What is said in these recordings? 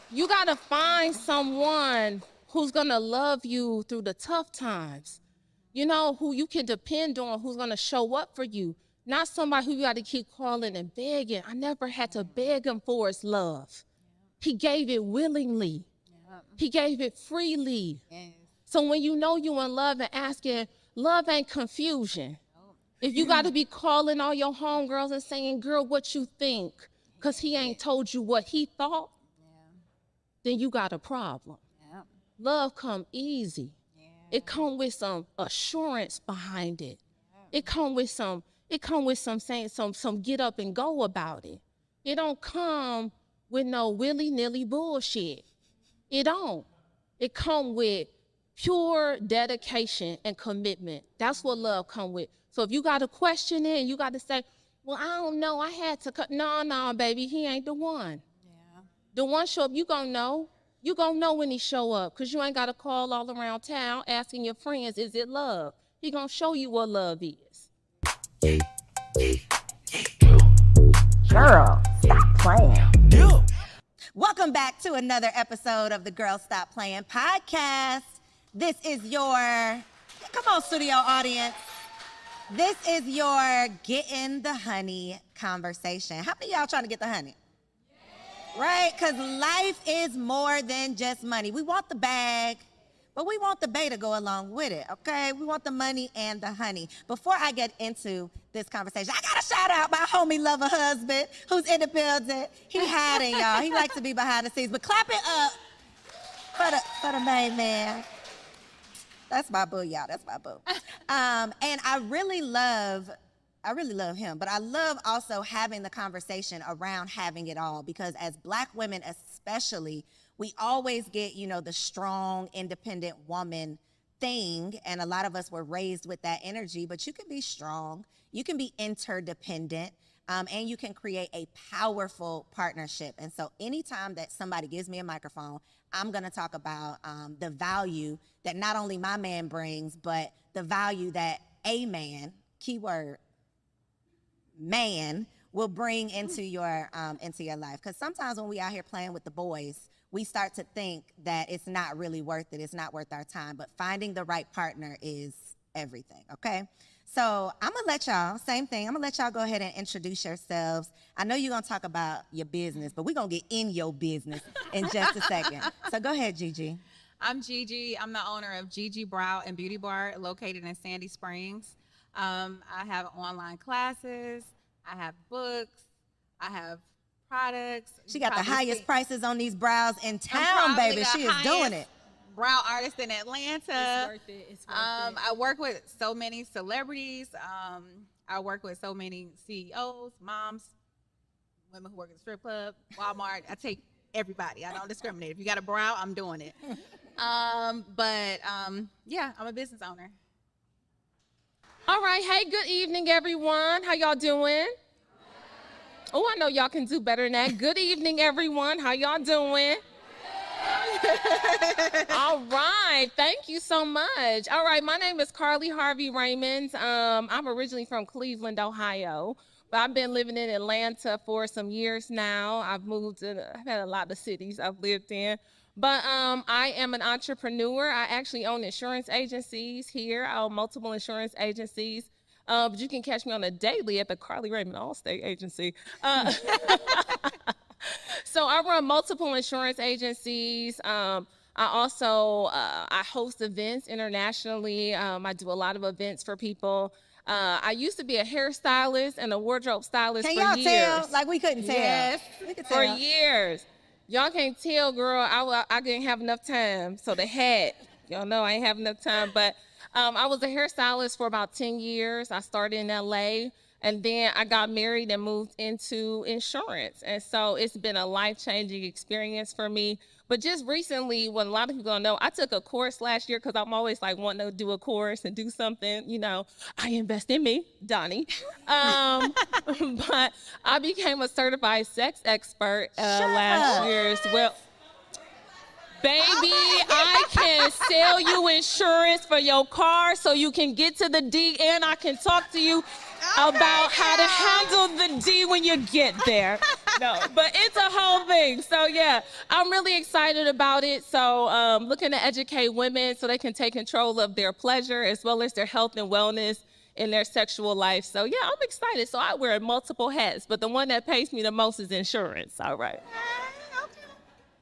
You gotta find someone who's gonna love you through the tough times. You know, who you can depend on, who's gonna show up for you. Not somebody who you gotta keep calling and begging. I never had to beg him for his love. He gave it willingly. He gave it freely. Yes. So when you know you in love and asking, love ain't confusion. If you got to be calling all your homegirls and saying, girl, what you think? Because he ain't told you what he thought, then you got a problem. Yeah. Love come easy. Yeah. It come with some assurance behind it. It come with some saying some get up and go about it. It don't come with no willy-nilly bullshit. It don't. It come with pure dedication and commitment. That's what love come with. So if you got to question it and you got to say, well, I don't know, I had to cut. No, baby, he ain't the one. Yeah. The one show up, you gonna know. You gonna know when he show up, because you ain't got to call all around town asking your friends, is it love? He gonna show you what love is. Girl, stop playing. Welcome back to another episode of the Girl Stop Playing podcast. This is your, come on, studio audience. This is your getting the honey conversation. How many of y'all trying to get the honey? Right? Because life is more than just money. We want the bag, but we want the bae to go along with it, okay? We want the money and the honey. Before I get into this conversation, I got to shout out my homie lover husband who's in the building. He hiding, y'all. He likes to be behind the scenes, but clap it up for the main man. That's my boo, y'all. That's my boo. And I really love him, but I love also having the conversation around having it all, because as Black women especially, we always get, the strong, independent woman thing, and a lot of us were raised with that energy, but you can be strong, you can be interdependent, and you can create a powerful partnership. And so anytime that somebody gives me a microphone, I'm gonna talk about the value that not only my man brings, but the value that a man, keyword, man, will bring into your life. Because sometimes when we out here playing with the boys, we start to think that it's not really worth it. It's not worth our time. But finding the right partner is everything, okay? So I'm going to let y'all, same thing, I'm going to let y'all go ahead and introduce yourselves. I know you're going to talk about your business, but we're going to get in your business in just a second. So go ahead, Gigi. I'm Gigi. I'm the owner of Gigi Brow and Beauty Bar located in Sandy Springs. I have online classes. I have books. I have products. She got the highest prices on these brows in town, baby. She is doing it. Brow artist in Atlanta. It's worth it. It's worth it. I work with so many celebrities. I work with so many CEOs, moms, women who work at the strip club, Walmart. I take everybody. I don't discriminate. If you got a brow, I'm doing it. Yeah, I'm a business owner. All right. Hey, good evening, everyone. How y'all doing? Oh, I know y'all can do better than that. Good evening, everyone. How y'all doing? All right. Thank you so much. All right. My name is Harvey Raymond. I'm originally from Cleveland, Ohio, but I've been living in Atlanta for some years now. I've had a lot of cities I've lived in. But I am an entrepreneur. I actually own insurance agencies here. I own multiple insurance agencies. But you can catch me on a daily at the Carly Raymond Allstate Agency. So I run multiple insurance agencies. I also I host events internationally. I do a lot of events for people. I used to be a hairstylist and a wardrobe stylist for years. Can y'all tell? Like we couldn't tell. Yes, We could for tell. years. Y'all can't tell, girl. I didn't have enough time. So the hat, y'all know I ain't have enough time. But I was a hairstylist for about 10 years. I started in LA, and then I got married and moved into insurance. And so it's been a life-changing experience for me. But just recently, what a lot of people don't know, I took a course last year because I'm always like wanting to do a course and do something, I invest in me, Donnie. But I became a certified sex expert last year as well. Baby, I can sell you insurance for your car so you can get to the D, and I can talk to you about how to handle the D when you get there. No, but it's a whole thing. So yeah, I'm really excited about it. So looking to educate women so they can take control of their pleasure as well as their health and wellness in their sexual life. So yeah, I'm excited. So I wear multiple hats, but the one that pays me the most is insurance. All right.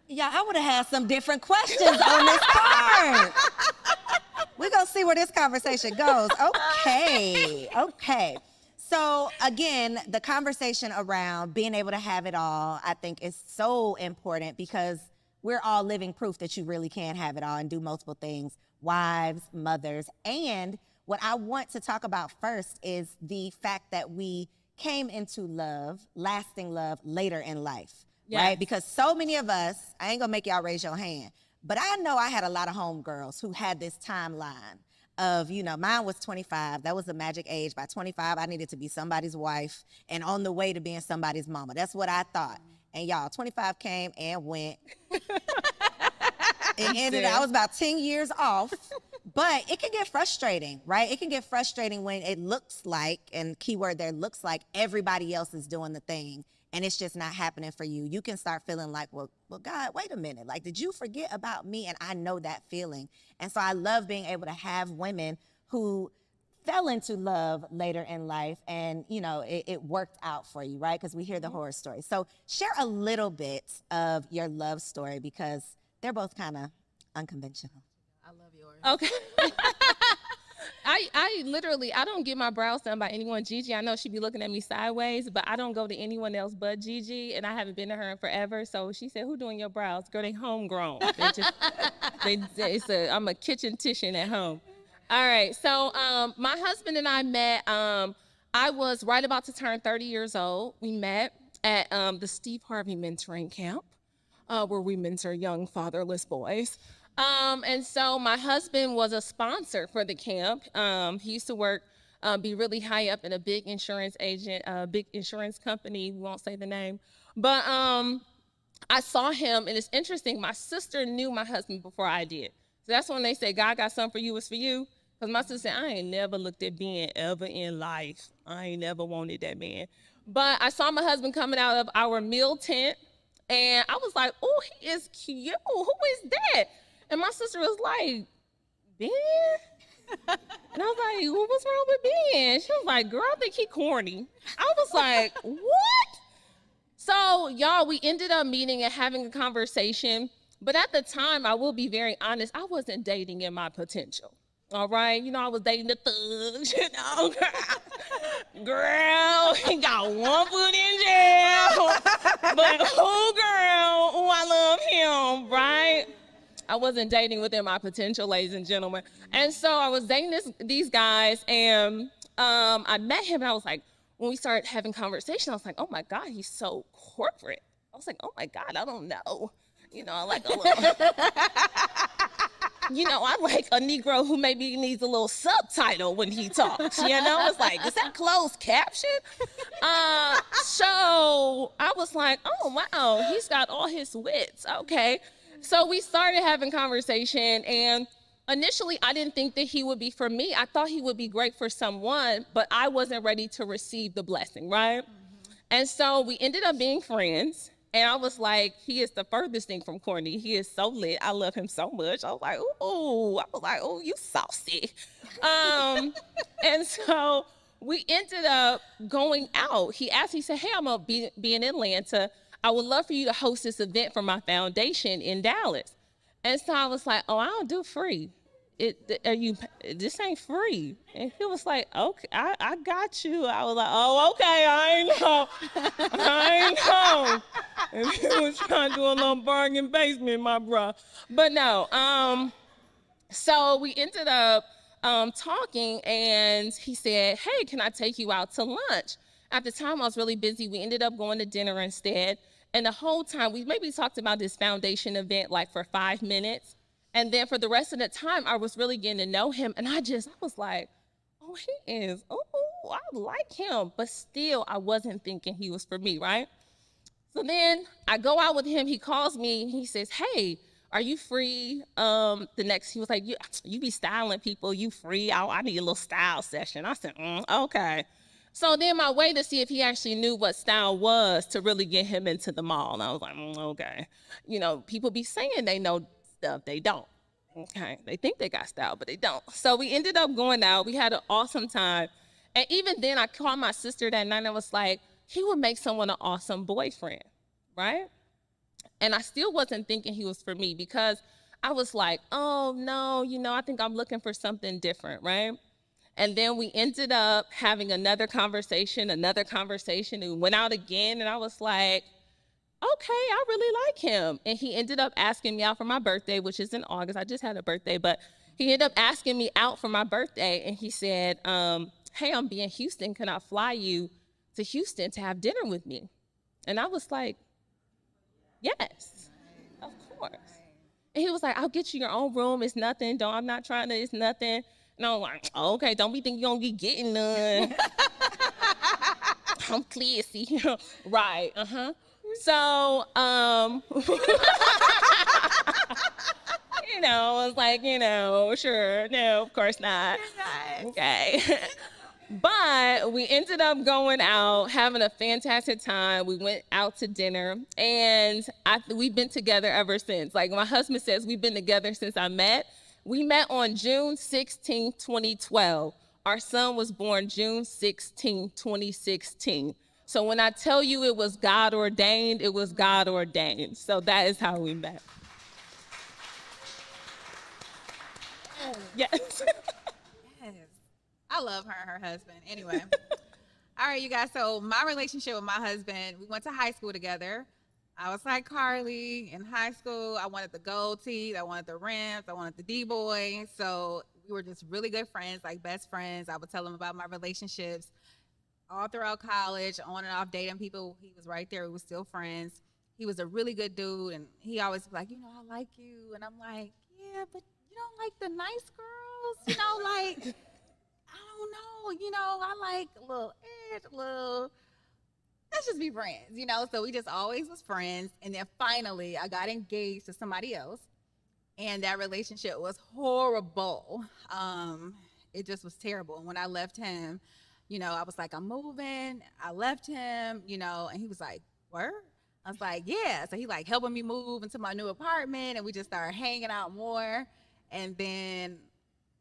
Yeah, I would have had some different questions on this part. We're going to see where this conversation goes. Okay. So again, the conversation around being able to have it all, I think is so important because we're all living proof that you really can have it all and do multiple things, wives, mothers. And what I want to talk about first is the fact that we came into love, lasting love, later in life. Yes. Right? Because so many of us, I ain't gonna make y'all raise your hand, but I know I had a lot of homegirls who had this timeline of, mine was 25. That was the magic age. By 25, I needed to be somebody's wife and on the way to being somebody's mama. That's what I thought. And y'all, 25 came and went. It ended, I was about 10 years off, but it can get frustrating, right? It can get frustrating when it looks like, and keyword there, looks like everybody else is doing the thing. And it's just not happening for you. You can start feeling like, well, God, wait a minute. Like, did you forget about me? And I know that feeling. And so I love being able to have women who fell into love later in life and, it worked out for you, right? Because we hear the horror stories. So share a little bit of your love story because they're both kind of unconventional. I love yours. Okay. I don't get my brows done by anyone. Gigi, I know she be looking at me sideways, but I don't go to anyone else but Gigi, and I haven't been to her in forever. So she said, "Who doing your brows?" Girl, they homegrown. I'm a kitchen titian at home. All right. So my husband and I met. I was right about to turn 30 years old. We met at the Steve Harvey mentoring camp, where we mentor young fatherless boys. And so my husband was a sponsor for the camp. He used to work, be really high up in a big insurance agent, big insurance company. We won't say the name. But I saw him, and it's interesting. My sister knew my husband before I did. So that's when they say, God got something for you, it's for you. Because my sister said, I ain't never looked at Ben ever in life. I ain't never wanted that man. But I saw my husband coming out of our meal tent, and I was like, oh, he is cute. Who is that? And my sister was like, Ben? And I was like, well, what's wrong with Ben? She was like, girl, I think he corny. I was like, what? So, y'all, we ended up meeting and having a conversation. But at the time, I will be very honest, I wasn't dating in my potential. All right? I was dating the thugs, Girl, he got one foot in jail. But, girl, I love him, right? I wasn't dating within my potential, ladies and gentlemen. And so I was dating these guys, and I met him, and I was like, when we started having conversation, I was like, oh my God, he's so corporate. I was like, oh my God, I don't know. I like a little, I like a Negro who maybe needs a little subtitle when he talks, It's like, is that closed caption? So I was like, oh wow, he's got all his wits, okay. So we started having conversation, and initially I didn't think that he would be for me. I thought he would be great for someone, but I wasn't ready to receive the blessing, right? Mm-hmm. And so we ended up being friends, and I was like, he is the furthest thing from corny. He is so lit. I love him so much. I was like, ooh, you saucy. And so we ended up going out. He said, hey, I'm going to be in Atlanta. I would love for you to host this event for my foundation in Dallas. And so I was like, oh, I don't do free. This ain't free. And he was like, okay, I got you. I was like, oh, okay, I ain't know. And he was trying to do a little bargain basement, my bro. But no, so we ended up talking, and he said, hey, can I take you out to lunch? At the time, I was really busy. We ended up going to dinner instead. And the whole time, we maybe talked about this foundation event like for 5 minutes. And then for the rest of the time, I was really getting to know him. And I was like, oh, he is, I like him. But still, I wasn't thinking he was for me, right? So then I go out with him. He calls me. He says, hey, are you free? He was like, you be styling people. You free? I need a little style session. I said, okay. So then my way to see if he actually knew what style was to really get him into the mall. And I was like, okay. You know, people be saying they know stuff. They don't. Okay. They think they got style, but they don't. So we ended up going out. We had an awesome time. And even then I called my sister that night and I was like, he would make someone an awesome boyfriend, right? And I still wasn't thinking he was for me because I was like, oh no, you know, I think I'm looking for something different, right? And then we ended up having another conversation, and we went out again, and I was like, okay, I really like him. And he ended up asking me out for my birthday, which is in August. I just had a birthday, but he ended up asking me out for my birthday, and he said, hey, I'm in Houston. Can I fly you to Houston to have dinner with me? And I was like, yes, of course. And he was like, I'll get you your own room. It's nothing. I'm not trying to, it's nothing. And I'm like, oh, okay, don't be thinking you're going to be getting none. I'm classy. Right, So, you know, I was like, you know, sure. No, of course not. Okay. But we ended up going out, having a fantastic time. We went out to dinner, and we've been together ever since. Like my husband says, we've been together since I met. We met on June 16, 2012. Our son was born June 16, 2016. So when I tell you it was God ordained, it was God ordained. So that is how we met. Yes. Yes. I love her and her husband. Anyway. All right, you guys. So my relationship with my husband, we went to high school together. I was like Carly in high school. I wanted the gold teeth. I wanted the rims. I wanted the D-boy. So we were just really good friends, like best friends. I would tell him about my relationships all throughout college, on and off dating people. He was right there. We were still friends. He was a really good dude. And he always was like, you know, I like you. And I'm like, yeah, but you don't like the nice girls? You know, like, I don't know. You know, I like a little edge, a little... Let's just be friends, you know? So we just always was friends. And then finally, I got engaged to somebody else. And that relationship was horrible. It just was terrible. And when I left him, you know, I was like, I'm moving. I left him, you know, and he was like, word? I was like, yeah. So he like helping me move into my new apartment. And we just started hanging out more. And then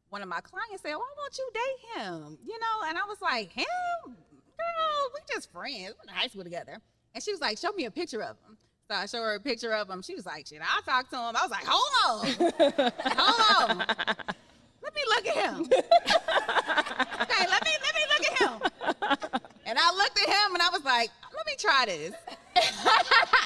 one of my clients said, why won't you date him? You know, and I was like, him? Girl, we just friends. We went to high school together. And she was like, show me a picture of him. So I showed her a picture of him. She was like, shit, I'll talk to him. I was like, hold on. Hold on. Let me look at him. Okay, let me look at him. And I looked at him and I was like, let me try this.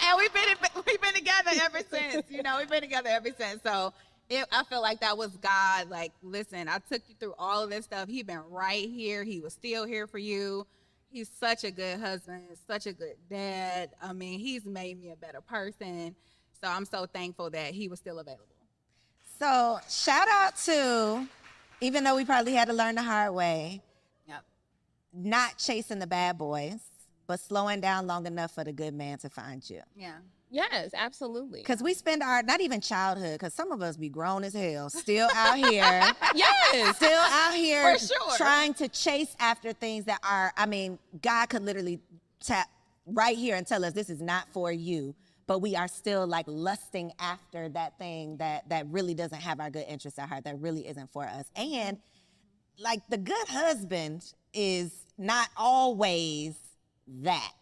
And we've been together ever since. You know, we've been together ever since. So I feel like that was God. Like, listen, I took you through all of this stuff. He been right here. He was still here for you. He's such a good husband, such a good dad. I mean, he's made me a better person. So I'm so thankful that he was still available. So shout out to, even though we probably had to learn the hard way, Yep. not chasing the bad boys, but slowing down long enough for the good man to find you. Yeah. Yes, absolutely. Because we spend our, not even childhood, because some of us be grown as hell, still out here. Yes. Still out here For sure. trying to chase after things that are, I mean, God could literally tap right here and tell us this is not for you. But we are still like lusting after that thing that really doesn't have our good interests at heart, that really isn't for us. And like the good husband is not always that.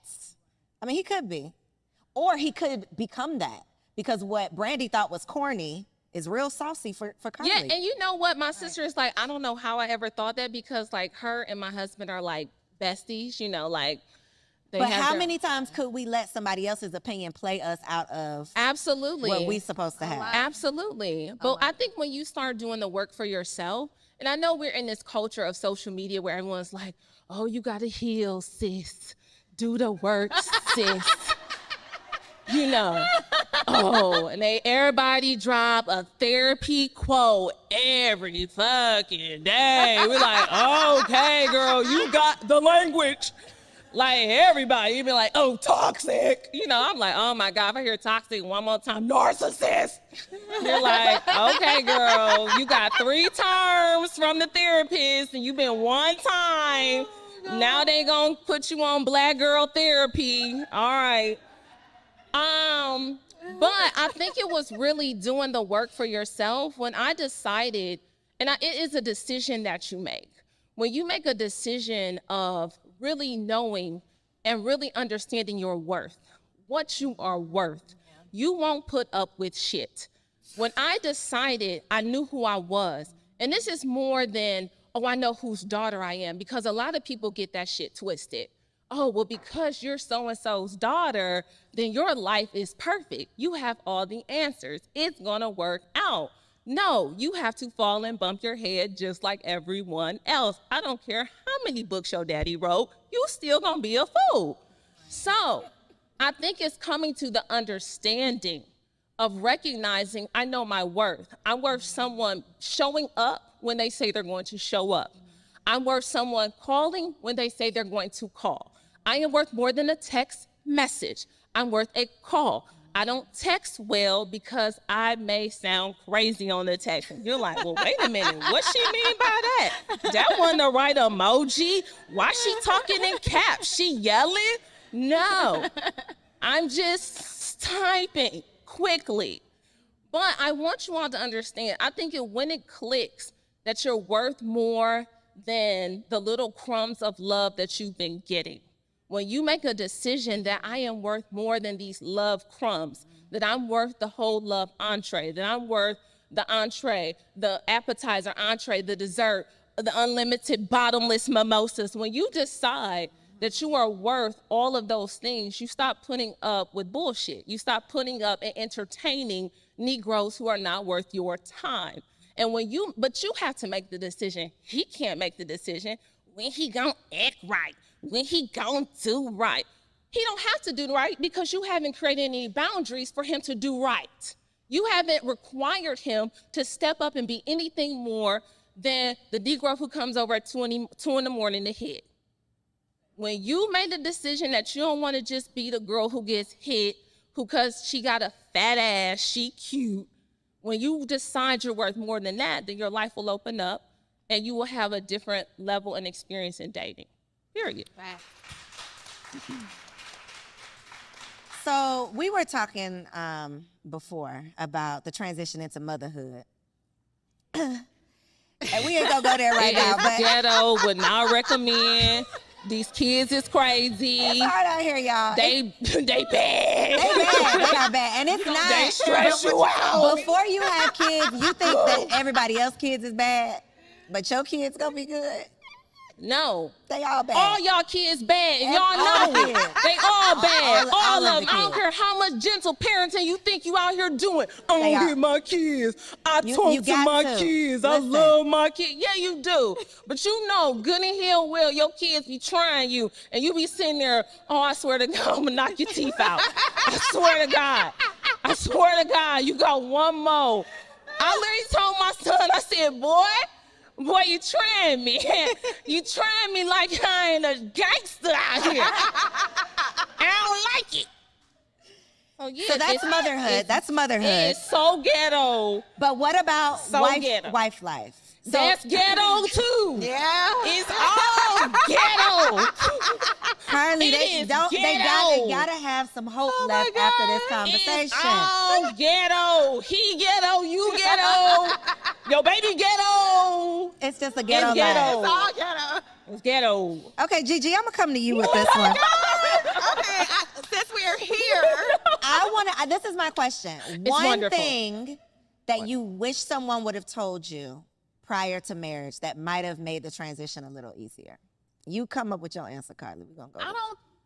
I mean, he could be. Or he could become that, because what Brandy thought was corny is real saucy for Carly. Yeah, and you know what? My sister is like, I don't know how I ever thought that, because like her and my husband are like besties, you know, like they But have how their... many times could we let somebody else's opinion play us out of Absolutely what we supposed to have? Absolutely. But I think when you start doing the work for yourself, and I know we're in this culture of social media where everyone's like, oh, you got to heal, sis. Do the work, sis. You know, and everybody drop a therapy quote every fucking day. We're like, okay, girl, you got the language. Like everybody, you be like, oh, toxic. You know, I'm like, oh my God, if I hear toxic one more time, narcissist. You're like, okay, girl, you got 3 terms from the therapist and you've been one time. Now they gonna put you on black girl therapy. All right. But I think it was really doing the work for yourself when I decided, it is a decision that you make. When you make a decision of really knowing and really understanding your worth, what you are worth, you won't put up with shit. When I decided, I knew who I was, and this is more than, oh, I know whose daughter I am, because a lot of people get that shit twisted. Oh, well, because you're so-and-so's daughter, then your life is perfect. You have all the answers. It's gonna work out. No, you have to fall and bump your head just like everyone else. I don't care how many books your daddy wrote, you still gonna be a fool. So I think it's coming to the understanding of recognizing I know my worth. I'm worth someone showing up when they say they're going to show up. I'm worth someone calling when they say they're going to call. I am worth more than a text message. I'm worth a call. I don't text well because I may sound crazy on the text. And you're like, well, wait a minute, what she mean by that? That wasn't the right emoji. Why she talking in caps? She yelling? No, I'm just typing quickly. But I want you all to understand, I think when it clicks that you're worth more than the little crumbs of love that you've been getting. When you make a decision that I am worth more than these love crumbs, that I'm worth the whole love entree, that I'm worth the entree, the appetizer entree, the dessert, the unlimited bottomless mimosas, when you decide that you are worth all of those things, you stop putting up with bullshit. You stop putting up and entertaining Negroes who are not worth your time. And but you have to make the decision. He can't make the decision when he gonna act right, when he gonna do right. He don't have to do right because you haven't created any boundaries for him to do right. You haven't required him to step up and be anything more than the Negro who comes over at 2 in the morning to hit. When you made the decision that you don't want to just be the girl who gets hit, because she got a fat ass, she cute, when you decide you're worth more than that, then your life will open up and you will have a different level and experience in dating, period. Right. So we were talking before about the transition into motherhood. And we ain't gonna go there right now, but Ghetto would not recommend. These kids is crazy. It's hard out here, y'all. They bad. They bad. They are bad. And it's not. They stress you out. Before you have kids, you think that everybody else's kids is bad, but your kids gonna be good. No. They all bad. All y'all kids bad. And y'all all know the it. kids. They all bad. All of of the them. I don't kids. care how much gentle parenting you think you out here doing. I They don't are. hit my kids. I You talk to got my to. kids. I Listen. love my kids. Yeah, you do. But you know, good and hell well, your kids be trying you. And you be sitting there, oh, I swear to God, I'm going to knock your teeth out. I swear to God. I swear to God, you got one more. I literally told my son, I said, boy, you trying me. You trying me like I ain't a gangster out here. I don't like it. Oh, yeah, So that's motherhood. That's motherhood. It's so ghetto. But what about So ghetto. wife life? So, That's ghetto too. Yeah. It's all ghetto. Harley, It they is gotta ghetto. have some hope Oh my left after this God. conversation. It's all ghetto. He ghetto, you ghetto. Your baby ghetto. It's just a ghetto It's ghetto. life. It's all ghetto. It's ghetto. Okay, Gigi, I'm gonna come to you with this one. Okay, since we're here, This is my question. One wonderful. thing that you wish someone would have told you prior to marriage that might have made the transition a little easier. You come up with your answer, Carly. We're gonna go.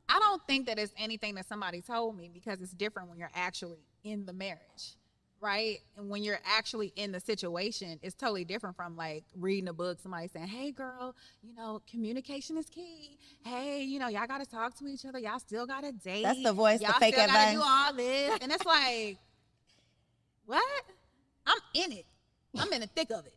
I don't think that it's anything that somebody told me, because it's different when you're actually in the marriage, right? And when you're actually in the situation, it's totally different from like reading a book, somebody saying, hey girl, communication is key. Hey, y'all gotta talk to each other. Y'all still gotta date. That's the voice, the y'all fake still advice. gotta do all this. And it's like, what? I'm in it. I'm in the thick of it.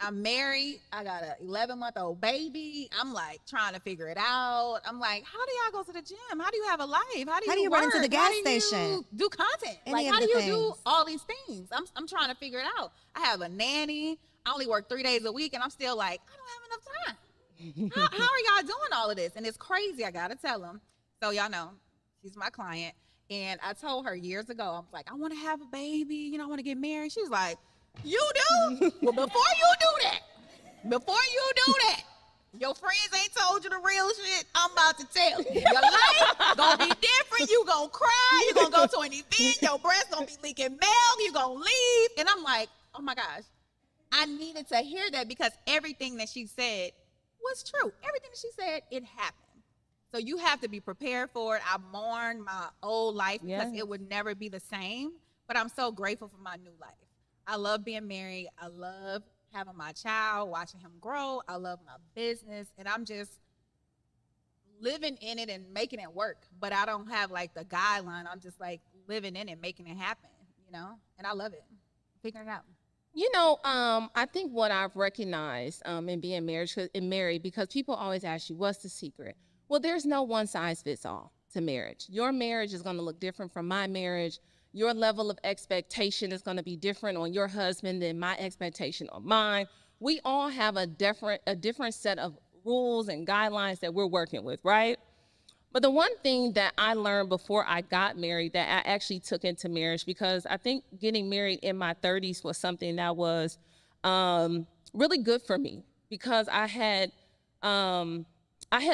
I'm married. I got an 11-month-old baby. I'm like trying to figure it out. I'm like, how do y'all go to the gym? How do you have a life? How do you run into work? the gas How do you station? do content? Any Like, of how do the you do things. all these things? I'm trying to figure it out. I have a nanny. I only work 3 days a week, and I'm still like, I don't have enough time. how are y'all doing all of this? And it's crazy. I got to tell them. So y'all know, she's my client. And I told her years ago, I was like, I want to have a baby. You know, I want to get married. She's like, you do? Well, before you do that, your friends ain't told you the real shit. I'm about to tell you. Your life gonna be different. You gonna cry. You gonna go to an event. Your breast gonna be leaking milk. You gonna leave. And I'm like, oh my gosh. I needed to hear that because everything that she said was true. Everything that she said, it happened. So you have to be prepared for it. I mourned my old life because it would never be the same. But I'm so grateful for my new life. I love being married. I love having my child, watching him grow. I love my business. And I'm just living in it and making it work. But I don't have like the guideline. I'm just like living in it, making it happen, you know? And I love it. Figuring it out. You know, I think what I've recognized in being married, because people always ask you, what's the secret? Well, there's no one size fits all to marriage. Your marriage is going to look different from my marriage. Your level of expectation is going to be different on your husband than my expectation on mine. We all have a different set of rules and guidelines that we're working with, right? But the one thing that I learned before I got married that I actually took into marriage, because I think getting married in my 30s was something that was really good for me, because I had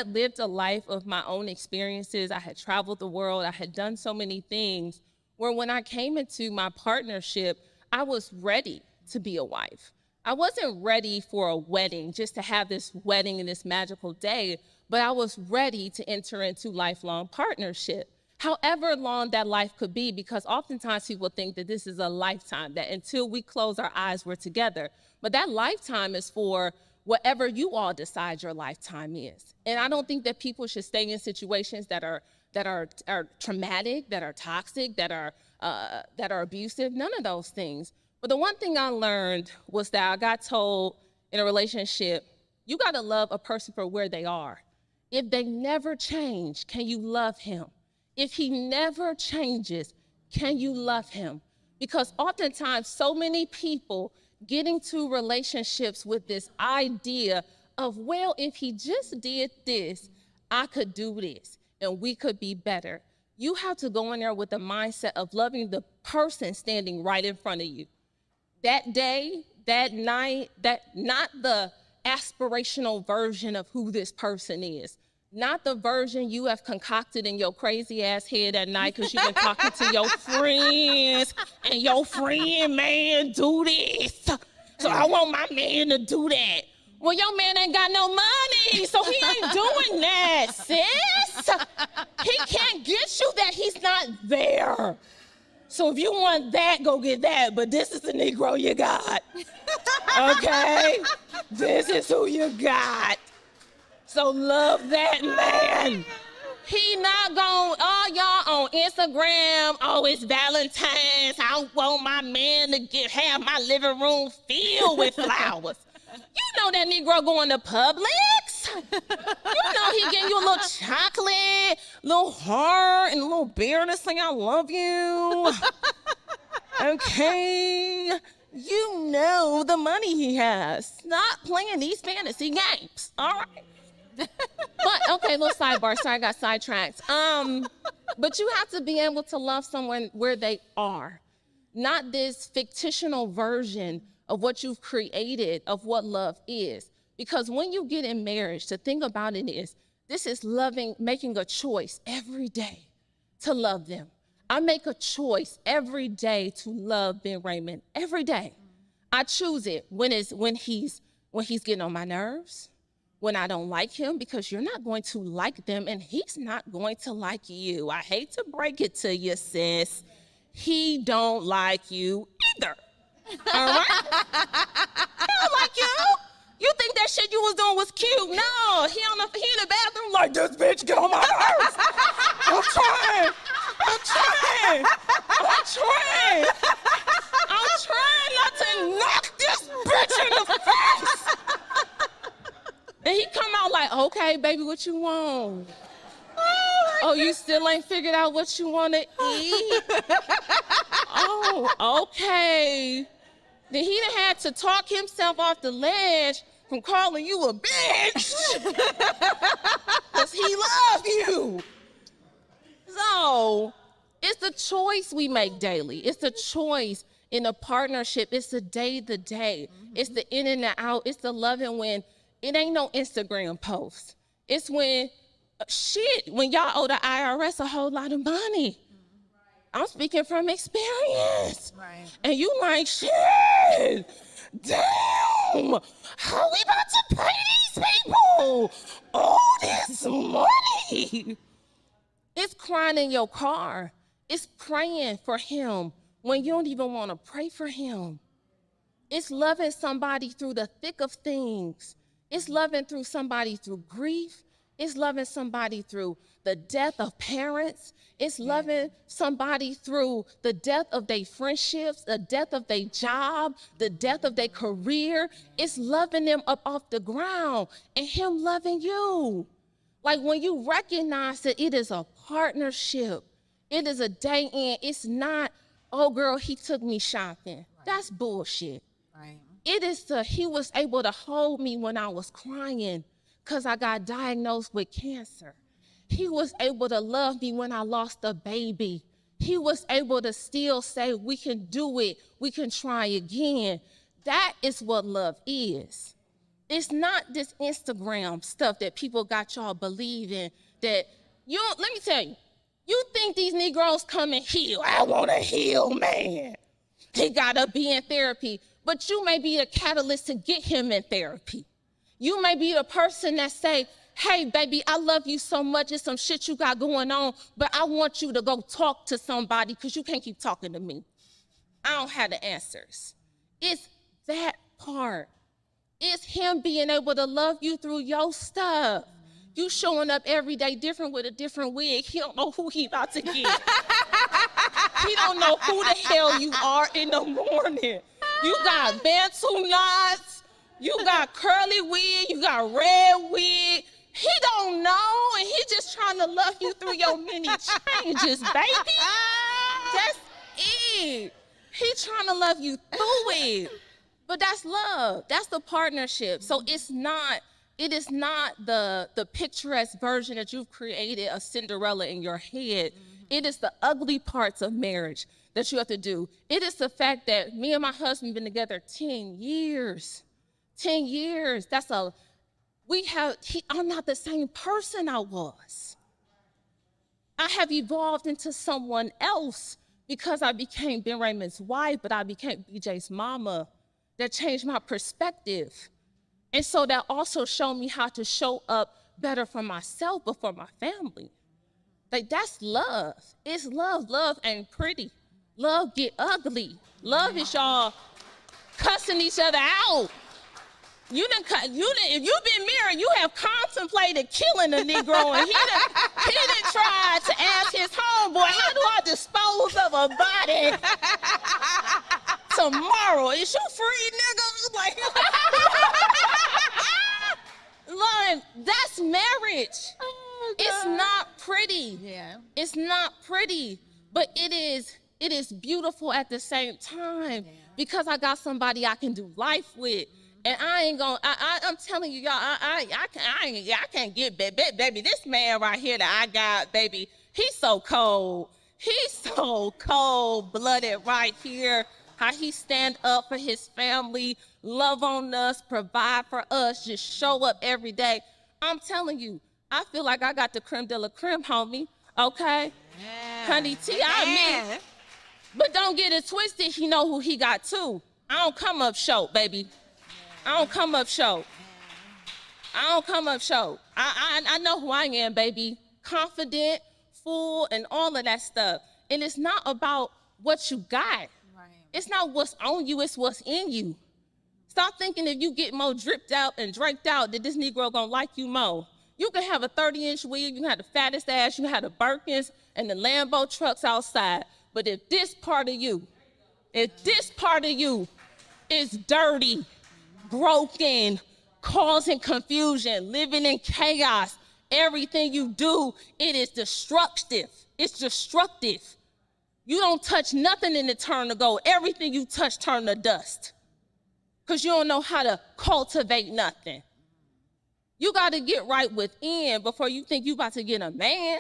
lived a life of my own experiences. I had traveled the world. I had done so many things where when I came into my partnership, I was ready to be a wife. I wasn't ready for a wedding, just to have this wedding and this magical day, but I was ready to enter into lifelong partnership, however long that life could be, because oftentimes people think that this is a lifetime, that until we close our eyes, we're together. But that lifetime is for whatever you all decide your lifetime is. And I don't think that people should stay in situations that are traumatic, that are toxic, that are abusive, none of those things. But the one thing I learned was that I got told in a relationship, you got to love a person for where they are. If they never change, can you love him? If he never changes, can you love him? Because oftentimes so many people get into relationships with this idea of, well, if he just did this, I could do this and we could be better. You have to go in there with the mindset of loving the person standing right in front of you. That day, that night, not the aspirational version of who this person is, not the version you have concocted in your crazy ass head at night because you've been talking to your friends and your friend, man, do this. So I want my man to do that. Well, your man ain't got no money, so he ain't doing that, sis. He can't get you that, he's not there. So if you want that, go get that, but this is the Negro you got, okay? This is who you got. So love that man. He not gonna, all y'all on Instagram, oh, it's Valentine's, I want my man to have my living room filled with flowers. You know that Negro going to Publix. You know he getting you a little chocolate, little heart, and a little beer to say I love you. Okay? You know the money he has. Stop playing these fantasy games, all right? But, okay, little sidebar. Sorry, I got sidetracked. But you have to be able to love someone where they are, not this fictional version of what you've created of what love is. Because when you get in marriage, the thing about it is, this is loving, making a choice every day to love them. I make a choice every day to love Ben Raymond, every day. I choose it when he's getting on my nerves, when I don't like him, because you're not going to like them and he's not going to like you. I hate to break it to you, sis. He don't like you either. All right? He don't like you. You think that shit you was doing was cute. No, he in the bathroom like, this bitch get on my nerves. I'm trying not to knock this bitch in the face. And he come out like, okay, baby, what you want? Oh, you still ain't figured out what you want to eat? Oh, okay. Then he done had to talk himself off the ledge from calling you a bitch because he loves you. So it's the choice we make daily. It's the choice in a partnership. It's the day-to-day. It's the in and the out. It's the loving when it ain't no Instagram post. It's when, when y'all owe the IRS a whole lot of money. I'm speaking from experience. Right. And you like, shit, damn, how we about to pay these people all this money? It's crying in your car. It's praying for him when you don't even want to pray for him. It's loving somebody through the thick of things. It's loving through somebody through grief. It's loving somebody through the death of parents. It's loving somebody through the death of their friendships, the death of their job, the death of their career. It's loving them up off the ground and him loving you. Like when you recognize that it is a partnership, it is a day in, it's not, oh girl, he took me shopping. Right. That's bullshit. Right. It is he was able to hold me when I was crying because I got diagnosed with cancer. He was able to love me when I lost a baby. He was able to still say, we can do it, we can try again. That is what love is. It's not this Instagram stuff that people got y'all believing that let me tell you, you think these Negroes come and heal. I want a heal man. He gotta be in therapy, but you may be a catalyst to get him in therapy. You may be the person that say, hey, baby, I love you so much. It's some shit you got going on, but I want you to go talk to somebody because you can't keep talking to me. I don't have the answers. It's that part. It's him being able to love you through your stuff. You showing up every day different with a different wig. He don't know who he about to get. He don't know who the hell you are in the morning. You got Bantu knots. You got curly wig. You got red wig. He don't know, and he just trying to love you through your many changes, baby. That's it. He trying to love you through it. But that's love. That's the partnership. So it is not the picturesque version that you've created of Cinderella in your head. It is the ugly parts of marriage that you have to do. It is the fact that me and my husband been together 10 years. 10 years. I'm not the same person I was. I have evolved into someone else because I became Ben Raymond's wife, but I became BJ's mama. That changed my perspective. And so that also showed me how to show up better for myself, but for my family. Like, that's love. It's love. Love ain't pretty. Love get ugly. Love is y'all cussing each other out. If you've been married, you have contemplated killing a Negro, and he done tried to ask his homeboy, how do I dispose of a body tomorrow? Is you free, nigga? Like, Lauren, that's marriage. Oh, it's not pretty. Yeah. It's not pretty, but it is beautiful at the same time because I got somebody I can do life with. And I'm telling you, y'all, I can't get baby. This man right here that I got, baby, he's so cold. He's so cold-blooded right here. How he stand up for his family, love on us, provide for us, just show up every day. I'm telling you, I feel like I got the creme de la creme, homie, okay? Yeah. Honey T, I mean, but don't get it twisted, he know who he got too. I don't come up short, baby. I don't come up short. I don't come up short. I know who I am, baby. Confident, full, and all of that stuff. And it's not about what you got. Right. It's not what's on you, it's what's in you. Stop thinking if you get more dripped out and draped out that this Negro gonna like you more. You can have a 30-inch wig, you can have the fattest ass, you can have the Birkins and the Lambo trucks outside. But if this part of you is dirty, broken, causing confusion, living in chaos, everything you do, it is destructive. It's destructive. You don't touch nothing and it turn to gold. Everything you touch turn to dust. because you don't know how to cultivate nothing. You got to get right within before you think you about to get a man.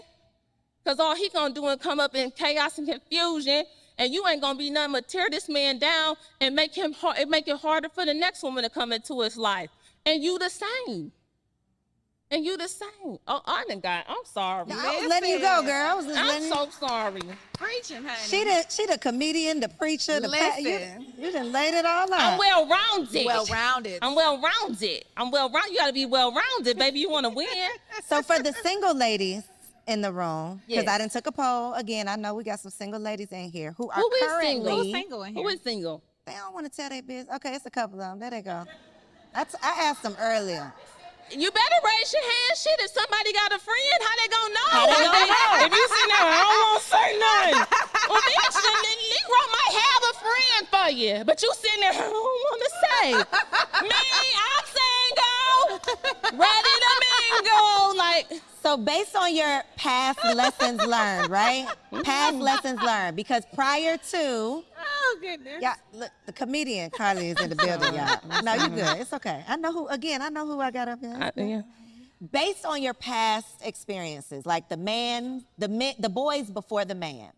Because all he going to do is come up in chaos and confusion, and you ain't going to be nothing but tear this man down and make it harder for the next woman to come into his life. And you the same. And you the same. Oh, I'm sorry. I was letting you go, girl. I was just I'm letting so sorry. Preaching, honey. She the comedian, the preacher, the you done laid it all out. I'm well-rounded. Well-rounded. I'm well-rounded. You got to be well-rounded, baby. You want to win. So for the single ladies in the room, because Yes. I done took a poll. Again, I know we got some single ladies in here who are Who is currently single? Who's single in here? Who is single? They don't want to tell their business. Okay, it's a couple of them. There they go. I asked them earlier. You better raise your hand. Shit, if somebody got a friend, how they gonna know? How they gonna know? If you sitting there, I don't want to say nothing. Well, bitch, then Negro might have a friend for you, but you sitting there, I don't want to say. Me, I'm single, ready to mingle. Like, So based on your past lessons learned, right? Past lessons learned, because prior to, Oh, goodness. yeah, look, the comedian Carly is in the building, y'all. No, you good. It's okay. I know who I got up here. yeah. Based on your past experiences, like the boys before the man,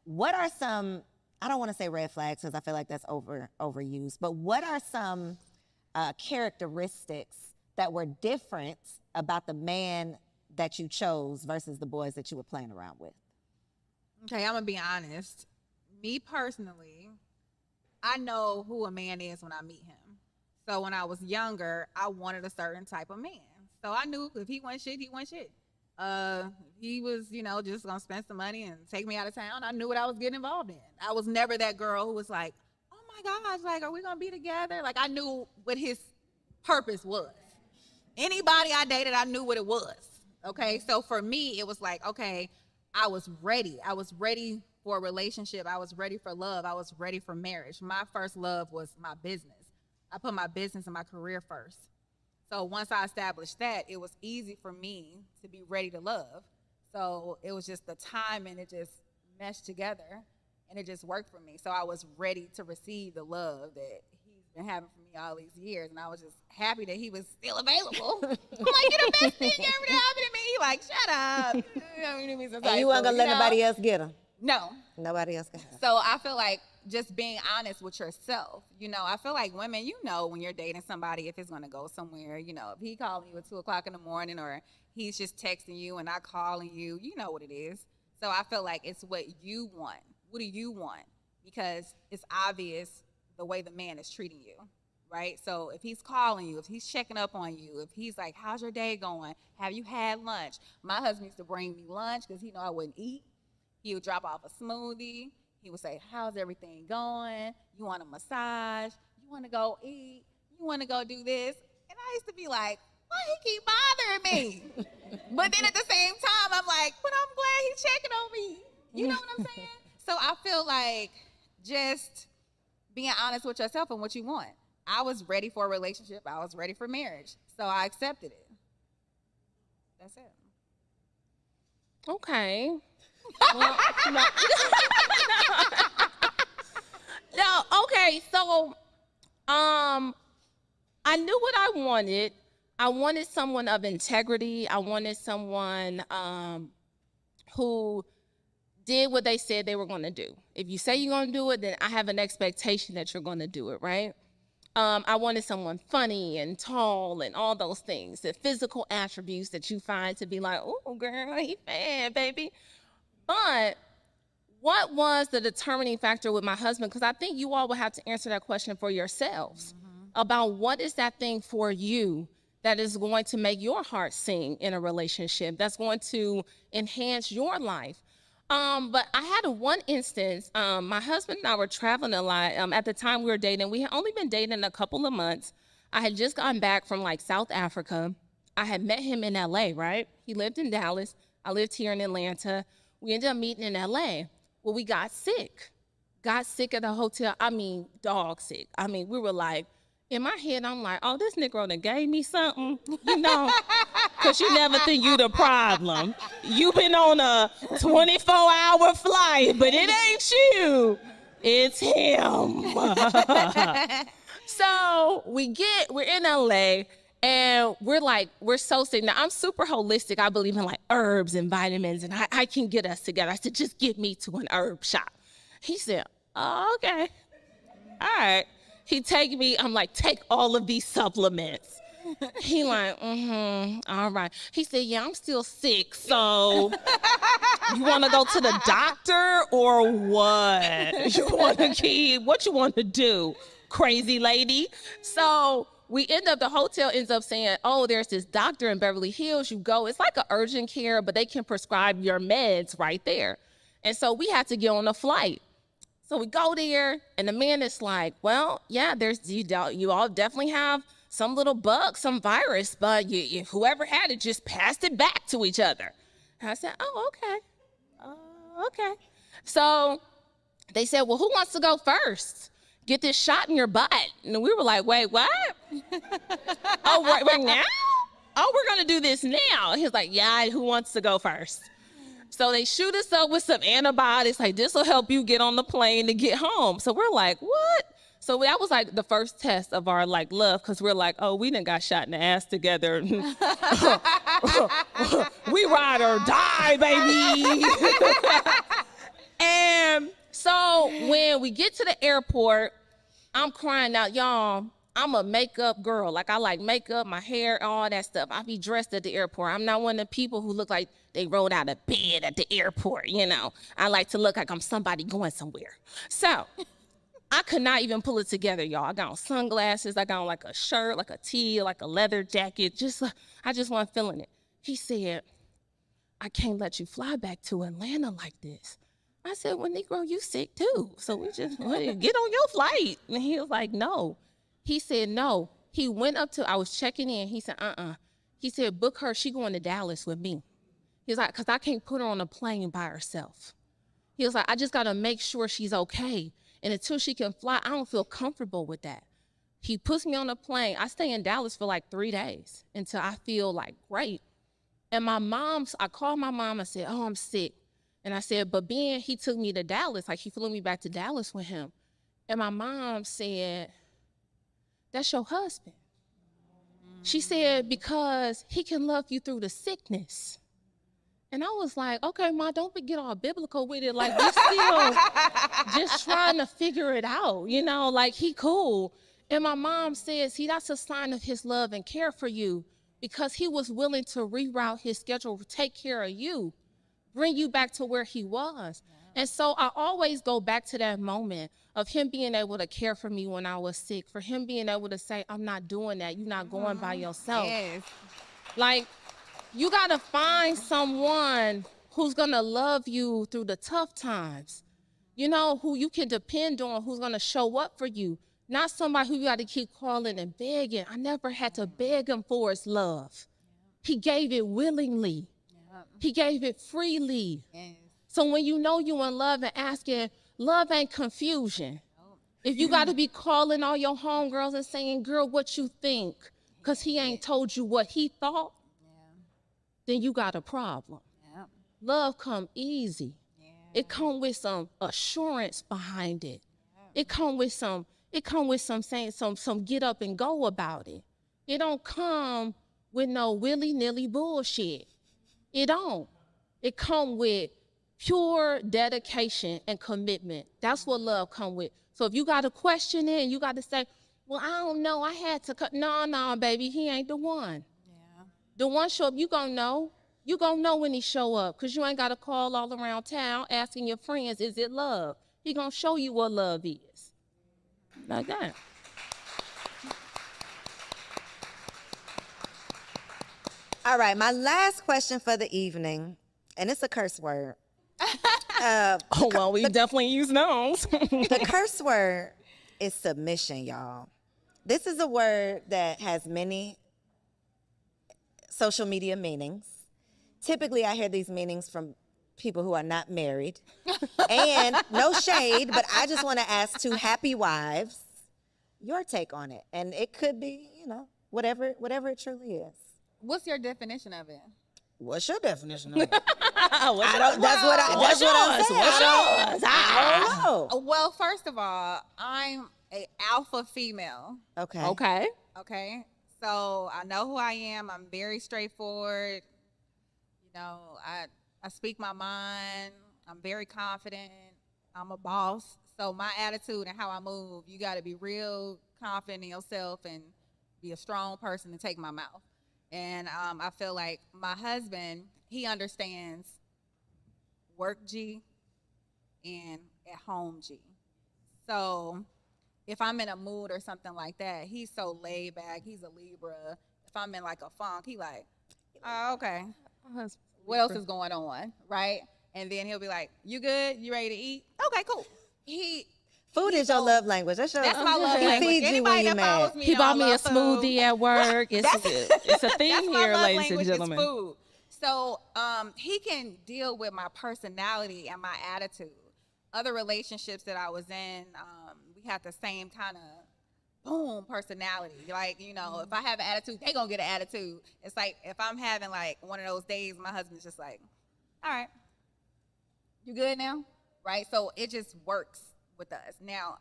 what are some, I don't want to say red flags because I feel like that's overused, but what are some characteristics that were different about the man that you chose versus the boys that you were playing around with? Okay, I'm going to be honest. Me personally, I know who a man is when I meet him. So when I was younger, I wanted a certain type of man. So I knew if he wasn't shit, he wasn't shit. He was, just gonna spend some money and take me out of town. I knew what I was getting involved in. I was never that girl who was like, oh my gosh, like, are we gonna be together? Like, I knew what his purpose was. Anybody I dated, I knew what it was. Okay, so for me, it was like, okay, I was ready. I was ready for a relationship. I was ready for love. I was ready for marriage. My first love was my business. I put my business and my career first. So once I established that, it was easy for me to be ready to love. So it was just the time, and it just meshed together, and it just worked for me. So I was ready to receive the love that he's been having for me all these years, and I was just happy that he was still available. I'm like, you're the best thing ever to happen to me. He like, shut up. And you weren't gonna let nobody else get them? No. Nobody else can have them. So I feel like just being honest with yourself, I feel like women, when you're dating somebody, if it's going to go somewhere, if he calling you at 2:00 in the morning, or he's just texting you and not calling you, you know what it is. So I feel like it's what you want. What do you want? Because it's obvious the way the man is treating you, right? So if he's calling you, if he's checking up on you, if he's like, how's your day going? Have you had lunch? My husband used to bring me lunch because he knew I wouldn't eat. He would drop off a smoothie. He would say, how's everything going? You want a massage? You want to go eat? You want to go do this? And I used to be like, why he keep bothering me? But then at the same time, I'm like, but I'm glad he's checking on me. You know what I'm saying? So I feel like just being honest with yourself and what you want. I was ready for a relationship. I was ready for marriage. So I accepted it. That's it. Okay. Well, no, okay, so I knew what I wanted. I wanted someone of integrity. I wanted someone who did what they said they were going to do. If you say you're going to do it, then I have an expectation that you're going to do it, right? I wanted someone funny and tall and all those things, the physical attributes that you find to be like, oh, girl, he bad, baby. But what was the determining factor with my husband? Because I think you all will have to answer that question for yourselves about what is that thing for you that is going to make your heart sing in a relationship, that's going to enhance your life. But I had one instance, my husband and I were traveling a lot. At the time we were dating, we had only been dating a couple of months. I had just gotten back from South Africa. I had met him in LA, right? He lived in Dallas. I lived here in Atlanta. We ended up meeting in LA. Well, we got sick at the hotel. I mean, dog sick. I mean, we were like, in my head, I'm like, oh, this Negro done gave me something, because you never think you the problem. You been on a 24-hour flight, but it ain't you. It's him. So we're in LA and we're so sick. Now I'm super holistic. I believe in like herbs and vitamins, and I can get us together. I said, just get me to an herb shop. He said, oh, okay. All right. He take me, I'm like, take all of these supplements. He like, all right. He said, yeah, I'm still sick, so you want to go to the doctor or what? What you want to do, crazy lady? So the hotel ends up saying, oh, there's this doctor in Beverly Hills. You go, it's like an urgent care, but they can prescribe your meds right there. And so we had to get on a flight. So we go there, and the man is like, well, yeah, you all definitely have some little bug, some virus, but whoever had it just passed it back to each other. And I said, oh, okay. Okay. So they said, well, who wants to go first? Get this shot in your butt. And we were like, wait, what? Oh, right now? Oh, we're going to do this now. He was like, yeah, who wants to go first? So they shoot us up with some antibiotics, like this will help you get on the plane to get home. So we're like, what? So that was like the first test of our like love, because we're like, oh, we done got shot in the ass together. We ride or die, baby. And so when we get to the airport, I'm crying out, y'all. I'm a makeup girl. Like I like makeup, my hair, all that stuff. I be dressed at the airport. I'm not one of the people who look like they rolled out of bed at the airport, you know. I like to look like I'm somebody going somewhere. So I could not even pull it together, y'all. I got on sunglasses. I got on like a shirt, like a tee, like a leather jacket. I just wasn't feeling it. He said, I can't let you fly back to Atlanta like this. I said, well, Negro, you sick too. So we just get on your flight. And he was like, no. He said, no. He went up to, I was checking in. He said, He said, book her. She going to Dallas with me. He was like, because I can't put her on a plane by herself. He was like, I just got to make sure she's okay. And until she can fly, I don't feel comfortable with that. He puts me on a plane. I stay in Dallas for like 3 days until I feel like great. And I called my mom. I said, oh, I'm sick. And I said, but Ben, he took me to Dallas. Like he flew me back to Dallas with him. And my mom said, that's your husband. She said, because he can love you through the sickness. And I was like, okay, Ma, don't get all biblical with it. Like, we're still just trying to figure it out, you know, like he cool. And my mom says, see, that's a sign of his love and care for you, because he was willing to reroute his schedule, take care of you, bring you back to where he was. Yeah. And so I always go back to that moment of him being able to care for me when I was sick, for him being able to say, I'm not doing that. You're not going by yourself. Yes. Like, you got to find someone who's going to love you through the tough times, you know, who you can depend on, who's going to show up for you, not somebody who you got to keep calling and begging. I never had to beg him for his love. He gave it willingly. He gave it freely. Yes. So when you know you in love and asking, love ain't confusion. If you got to be calling all your homegirls and saying, girl, what you think? Because he ain't told you what he thought. Then you got a problem. Yep. Love come easy. Yeah. It come with some assurance behind it. Yeah. It come with some saying some get up and go about it. It don't come with no willy-nilly bullshit. It don't. It come with pure dedication and commitment. That's what love come with. So if you got to question it and you got to say, well, I don't know, I had to cut. No, baby, he ain't the one. The one show up, you gonna know. You gonna know when he show up, because you ain't got to call all around town asking your friends, is it love? He gonna show you what love is. Like that. All right, my last question for the evening, and it's a curse word. Oh, well, we definitely use those. The curse word is submission, y'all. This is a word that has many social media meanings. Typically, I hear these meanings from people who are not married. And no shade, but I just want to ask two happy wives your take on it. And it could be, you know, whatever it truly is. What's your definition of it? What's your definition of it? That's what I'm saying. I don't know. Well, first of all, I'm a alpha female. Okay. Okay. Okay. So I know who I am. I'm very straightforward. You know, I speak my mind. I'm very confident. I'm a boss. So my attitude and how I move, you got to be real confident in yourself and be a strong person to take my mouth. And I feel like my husband, he understands work G and at home G. So if I'm in a mood or something like that, he's so laid back. He's a Libra. If I'm in like a funk, he like, oh, okay. What else is going on, right? And then he'll be like, you good? You ready to eat? Okay, cool. Food is your love language. That's my love he language. feeds you Anybody when you're that follows mad. me He know bought I me a love food. smoothie at work. It's a theme That's my here, love ladies language and gentlemen. is food. So he can deal with my personality and my attitude. Other relationships that I was in, we had the same kind of boom personality. Like, you know, if I have an attitude, they gonna get an attitude. It's like if I'm having like one of those days, my husband's just like, all right, you good now? Right? So it just works with us. Now,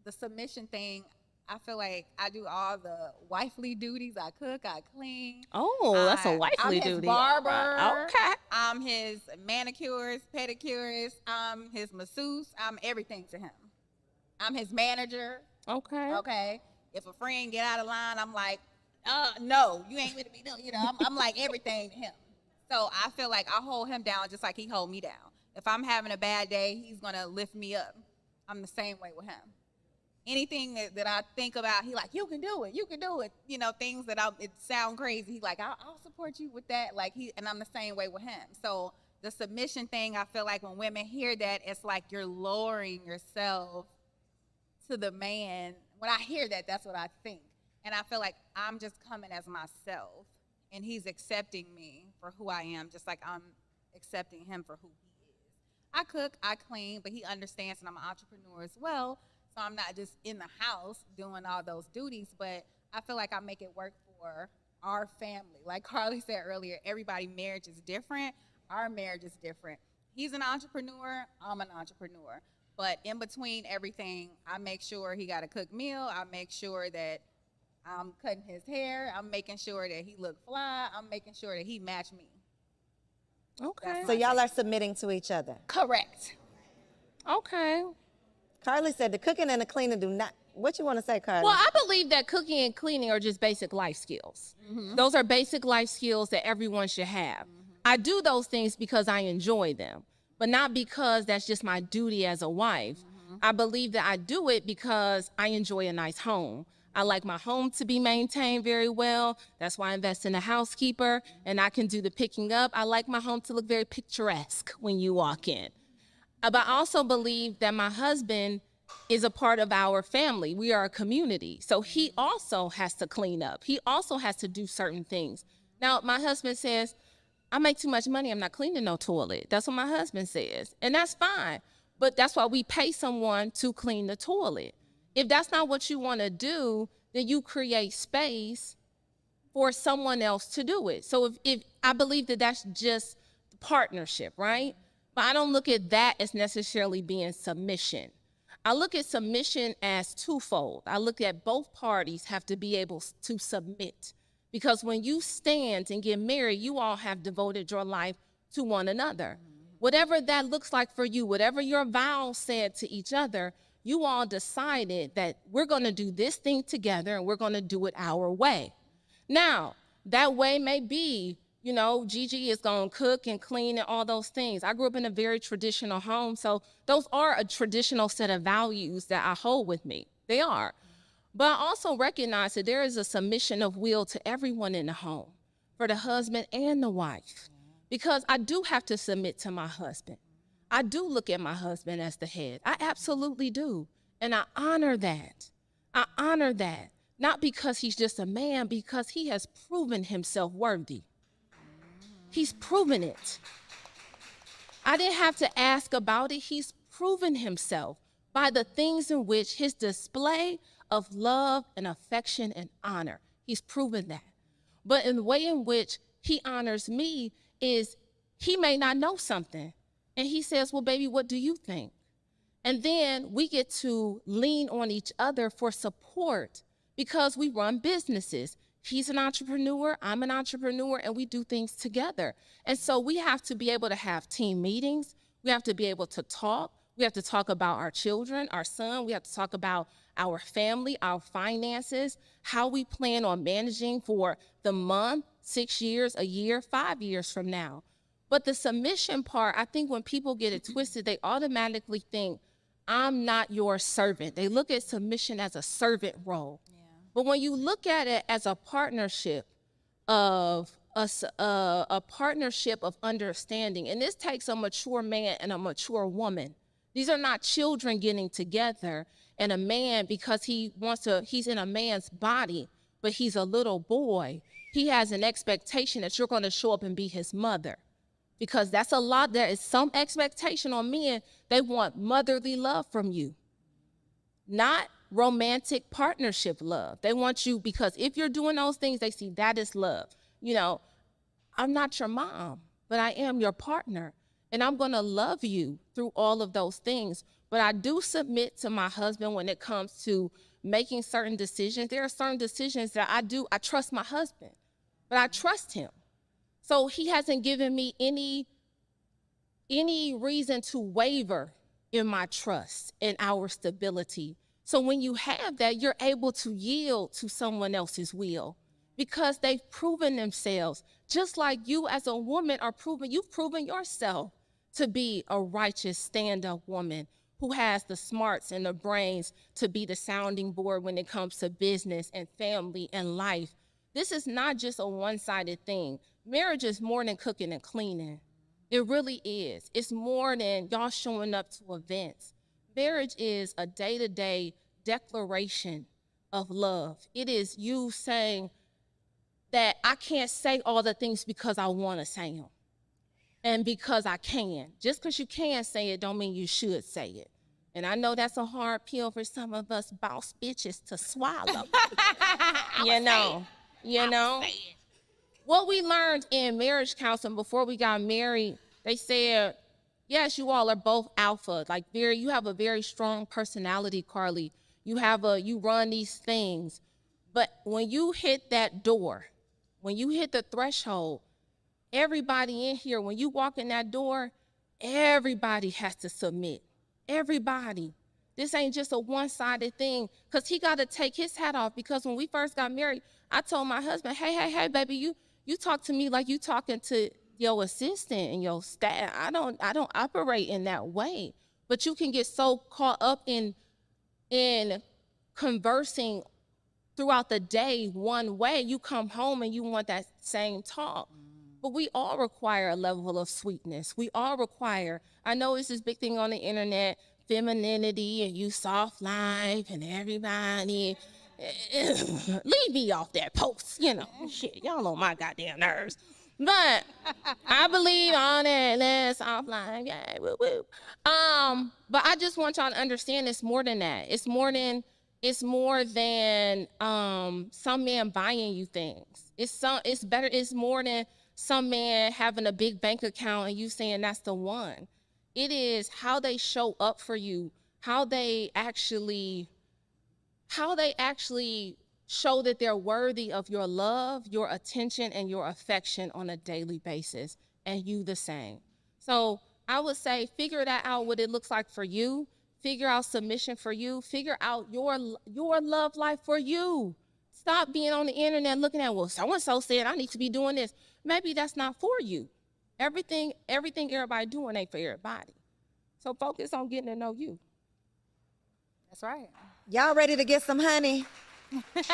the submission thing, I feel like I do all the wifely duties. I cook, I clean. Oh, that's a wifely I'm his duty. barber. Okay. I'm his manicurist, pedicurist. I'm his masseuse. I'm everything to him. I'm his manager. Okay. Okay. If a friend get out of line, I'm like, no, you ain't with me. No, you know, I'm like everything to him. So I feel like I hold him down just like he hold me down. If I'm having a bad day, he's gonna lift me up. I'm the same way with him. Anything that I think about, he like, you can do it. You know, things that it sound crazy. He like, I'll support you with that. Like and I'm the same way with him. So the submission thing, I feel like when women hear that, it's like you're lowering yourself to the man. When I hear that, that's what I think. And I feel like I'm just coming as myself and he's accepting me for who I am, just like I'm accepting him for who he is. I cook, I clean, but he understands that I'm an entrepreneur as well. So I'm not just in the house doing all those duties, but I feel like I make it work for our family. Like Carly said earlier, everybody's marriage is different. Our marriage is different. He's an entrepreneur, I'm an entrepreneur. But in between everything, I make sure he got a cooked meal. I make sure that I'm cutting his hair. I'm making sure that he look fly. I'm making sure that he match me. Okay. So y'all are submitting to each other. Correct. Okay. Carly said the cooking and the cleaning do not. What you want to say, Carly? Well, I believe that cooking and cleaning are just basic life skills. Mm-hmm. Those are basic life skills that everyone should have. Mm-hmm. I do those things because I enjoy them, but not because that's just my duty as a wife. Mm-hmm. I believe that I do it because I enjoy a nice home. I like my home to be maintained very well. That's why I invest in a housekeeper, and I can do the picking up. I like my home to look very picturesque when you walk in. But I also believe that my husband is a part of our family. We are a community. So he also has to clean up. He also has to do certain things. Now, my husband says, I make too much money. I'm not cleaning no toilet. That's what my husband says. And that's fine. But that's why we pay someone to clean the toilet. If that's not what you want to do, then you create space for someone else to do it. So if I believe that that's just partnership, right? But I don't look at that as necessarily being submission. I look at submission as twofold. I look at both parties have to be able to submit. Because when you stand and get married, you all have devoted your life to one another. Whatever that looks like for you, whatever your vows said to each other, you all decided that we're going to do this thing together and we're going to do it our way. Now, that way may be, you know, Gigi is going to cook and clean and all those things. I grew up in a very traditional home, so those are a traditional set of values that I hold with me. They are. But I also recognize that there is a submission of will to everyone in the home, for the husband and the wife, because I do have to submit to my husband. I do look at my husband as the head. I absolutely do. And I honor that. I honor that. Not because he's just a man, because he has proven himself worthy. He's proven it. I didn't have to ask about it. He's proven himself by the things in which his display of love and affection and honor. He's proven that. But in the way in which he honors me is he may not know something. And he says, well, baby, what do you think? And then we get to lean on each other for support because we run businesses. He's an entrepreneur, I'm an entrepreneur, and we do things together. And so we have to be able to have team meetings. We have to be able to talk. We have to talk about our children, our son. We have to talk about our family, our finances, how we plan on managing for the month, 6 years, a year, 5 years from now. But the submission part, I think when people get it twisted, they automatically think, I'm not your servant. They look at submission as a servant role. Yeah. But when you look at it as a partnership of a partnership of understanding, and this takes a mature man and a mature woman. These are not children getting together, and a man, because he's in a man's body, but he's a little boy. He has an expectation that you're going to show up and be his mother. Because that's a lot, there is some expectation on men. They want motherly love from you, not romantic partnership love. They want you, because if you're doing those things, they see that is love. You know, I'm not your mom, but I am your partner, and I'm gonna love you through all of those things. But I do submit to my husband when it comes to making certain decisions. There are certain decisions that I trust my husband, but I trust him. So he hasn't given me any reason to waver in my trust and our stability. So when you have that, you're able to yield to someone else's will because they've proven themselves. Just like you as a woman you've proven yourself to be a righteous stand-up woman who has the smarts and the brains to be the sounding board when it comes to business and family and life. This is not just a one-sided thing. Marriage is more than cooking and cleaning. It really is. It's more than y'all showing up to events. Marriage is a day-to-day declaration of love. It is you saying that I can't say all the things because I want to say them and because I can. Just because you can say it don't mean you should say it. And I know that's a hard pill for some of us boss bitches to swallow. You know. What we learned in marriage counseling before we got married, they said, yes, you all are both alpha. Like you have a very strong personality, Carly. You run these things. But when you hit that door, when you hit the threshold, everybody in here, when you walk in that door, everybody has to submit. Everybody. This ain't just a one-sided thing, because he got to take his hat off. Because when we first got married, I told my husband, hey, baby, you talk to me like you talking to your assistant and your staff. I don't operate in that way. But you can get so caught up in conversing throughout the day one way. You come home and you want that same talk. But we all require a level of sweetness. We all require, I know it's this big thing on the internet, femininity and you soft life and everybody. Leave me off that post, shit, y'all know my goddamn nerves. But I believe all that less offline, yeah, woo woo. But I just want y'all to understand it's more than that. It's more than some man buying you things. It's more than some man having a big bank account and you saying that's the one. It is how they show up for you, how they actually show that they're worthy of your love, your attention, and your affection on a daily basis, and you the same. So I would say figure that out, what it looks like for you. Figure out submission for you. Figure out your love life for you. Stop being on the internet looking at, well, so-and-so said I need to be doing this. Maybe that's not for you. Everything everybody doing ain't for everybody. So focus on getting to know you. That's right. Y'all ready to get some honey? They're like,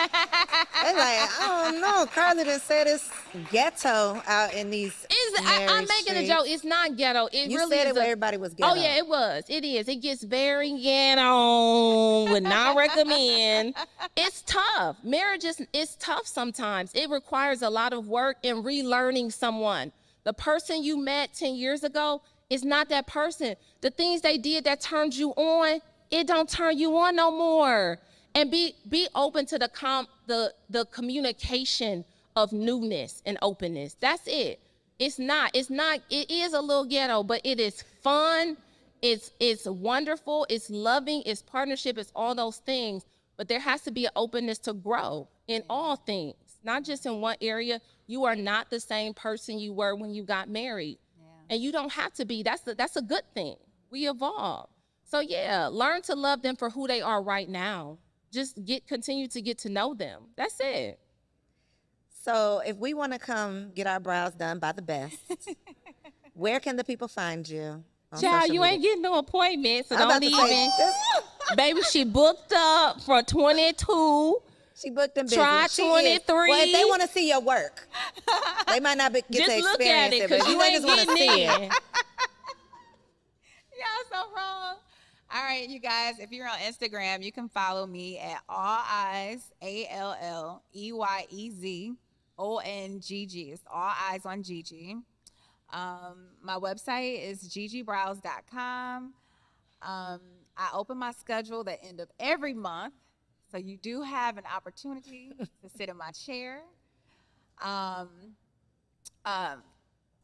I don't know. Carly done said it's ghetto out in these I'm making a joke. It's not ghetto. You really said it where everybody was ghetto. Oh, yeah, it was. It is. It gets very ghetto. Would not recommend. It's tough. Marriage is tough sometimes. It requires a lot of work in relearning someone. The person you met 10 years ago is not that person. The things they did that turned you on, it don't turn you on no more. And be open to the communication of newness and openness. That's it. It is a little ghetto, but it is fun. It's wonderful, it's loving, it's partnership, it's all those things. But there has to be an openness to grow in all things, not just in one area. You are not the same person you were when you got married. And you don't have to be. That's a good thing. We evolve. So yeah, learn to love them for who they are right now. Just continue to get to know them. That's it. So if we want to come get our brows done by the best, where can the people find you? Child, you ain't getting no appointment, so don't even. Baby, she booked up for 22. She booked them busy. Try 23. Well, if they want to see your work, they might not get just to experience look at it, because you ain't getting in. Y'all so wrong. All right, you guys, if you're on Instagram, you can follow me at All Eyes, ALLEYEZONGG. It's All Eyes on Gigi. My website is gigibrows.com. I open my schedule the end of every month, so you do have an opportunity to sit in my chair. I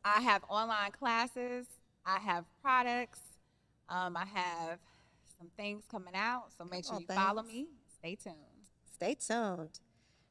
have online classes. I have products. I have some things coming out, so make sure you follow me. Stay tuned. Stay tuned.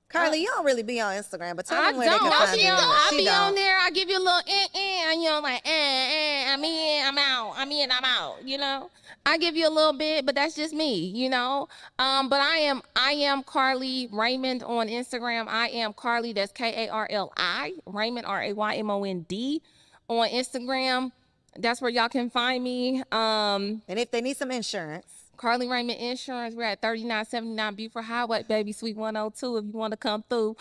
Carly, you don't really be on Instagram, but tell them where they can I find be you. I be on there. I give you a little you know, like I'm in, I'm out. I'm in, I'm out. You know, I give you a little bit, but that's just me. You know, but I am Carly Raymond on Instagram. I am Carly. That's KARLI Raymond RAYMOND on Instagram. That's where y'all can find me. And if they need some insurance, Carly Raymond Insurance. We're at 3979 Beaufort Highway, baby, Suite 102. If you want to come through.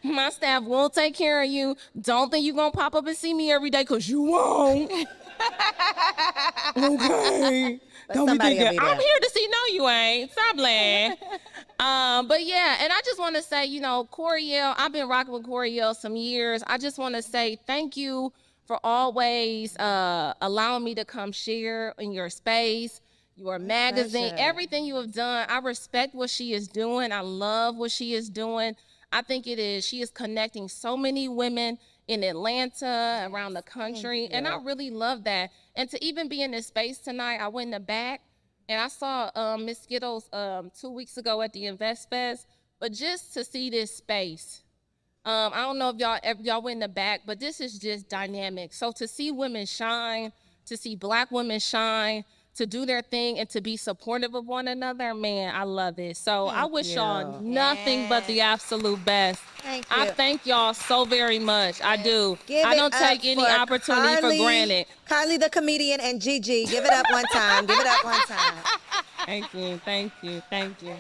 My staff will take care of you. Don't think you're gonna pop up and see me every day, because you won't. Okay. Don't be thinking, I'm here to see. No, you ain't. Stop playing. But yeah, and I just want to say, you know, Coriel, I've been rocking with Coriel some years. I just want to say thank you for always allowing me to come share in your space, your magazine, everything you have done. I respect what she is doing. I love what she is doing. I think she is connecting so many women in Atlanta, around the country, and I really love that. And to even be in this space tonight, I went in the back and I saw Miss Skittles 2 weeks ago at the Invest Fest, but just to see this space, I don't know if y'all went in the back, but this is just dynamic. So to see women shine, to see Black women shine, to do their thing, and to be supportive of one another, man, I love it. So I wish y'all nothing but the absolute best. Thank you. I thank y'all so very much. I do. I don't take any opportunity for granted. Carly the comedian and Gigi. Give it up one time. Give it up one time. Thank you. Thank you. Thank you.